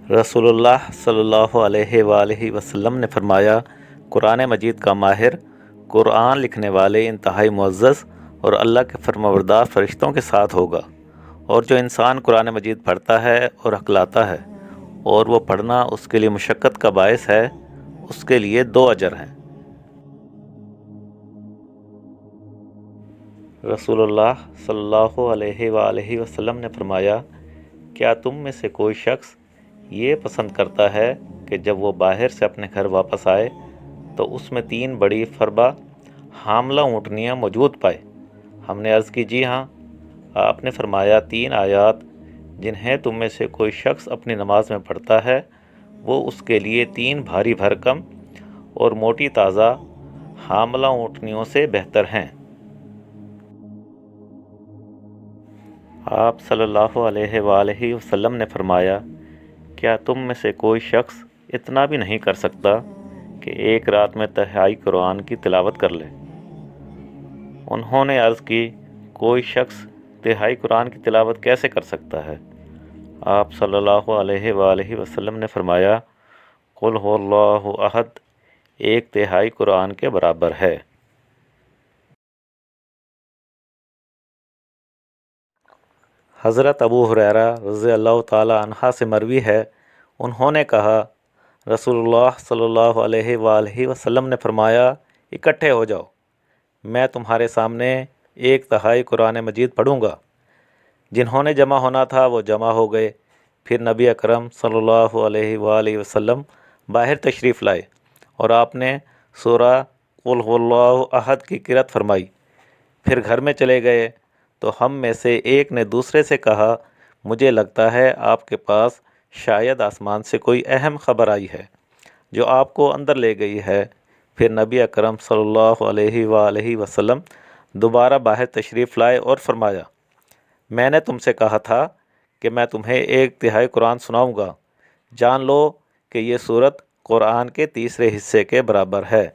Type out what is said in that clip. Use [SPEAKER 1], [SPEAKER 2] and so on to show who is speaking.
[SPEAKER 1] رسول اللہ صلی اللہ علیہ وآلہ وسلم نے فرمایا، قرآن مجید کا ماہر قرآن لکھنے والے انتہائی معزز اور اللہ کے فرمانبردار فرشتوں کے ساتھ ہوگا، اور جو انسان قرآن مجید پڑھتا ہے اور ہکلاتا ہے اور وہ پڑھنا اس کے لیے مشقت کا باعث ہے، اس کے لیے 2 اجر ہیں۔ رسول اللہ صلی اللہ علیہ وآلہ وسلم نے فرمایا، کیا تم میں سے کوئی شخص یہ پسند کرتا ہے کہ جب وہ باہر سے اپنے گھر واپس آئے تو اس میں 3 بڑی فربا حاملہ اونٹنیاں موجود پائے؟ ہم نے عرض کی، جی ہاں۔ آپ نے فرمایا، 3 آیات جنہیں تم میں سے کوئی شخص اپنی نماز میں پڑھتا ہے وہ اس کے لیے 3 بھاری بھرکم اور موٹی تازہ حاملہ اونٹنیوں سے بہتر ہیں۔ آپ صلی اللہ علیہ وآلہ وسلم نے فرمایا، کیا تم میں سے کوئی شخص اتنا بھی نہیں کر سکتا کہ ایک رات میں تہائی قرآن کی تلاوت کر لے؟ انہوں نے عرض کی، کوئی شخص تہائی قرآن کی تلاوت کیسے کر سکتا ہے؟ آپ صلی اللہ علیہ وآلہ وسلم نے فرمایا، قل هو اللہ احد 1/3 قرآن کے برابر ہے۔ حضرت ابو ہریرہ رضی اللہ تعالی عنہ سے مروی ہے، انہوں نے کہا، رسول اللہ صلی اللہ علیہ وآلہ وسلم نے فرمایا، اکٹھے ہو جاؤ، میں تمہارے سامنے 1/3 قرآن مجید پڑھوں گا۔ جنہوں نے جمع ہونا تھا وہ جمع ہو گئے۔ پھر نبی اکرم صلی اللہ علیہ وآلہ وسلم باہر تشریف لائے اور آپ نے سورہ قل هو اللہ احد کی قرأت فرمائی۔ پھر گھر میں چلے گئے تو ہم میں سے ایک نے دوسرے سے کہا، مجھے لگتا ہے آپ کے پاس شاید آسمان سے کوئی اہم خبر آئی ہے جو آپ کو اندر لے گئی ہے۔ پھر نبی اکرم صلی اللہ علیہ وآلہ وسلم دوبارہ باہر تشریف لائے اور فرمایا، میں نے تم سے کہا تھا کہ میں تمہیں 1/3 قرآن سناؤں گا، جان لو کہ یہ سورت قرآن کے تیسرے حصے کے برابر ہے۔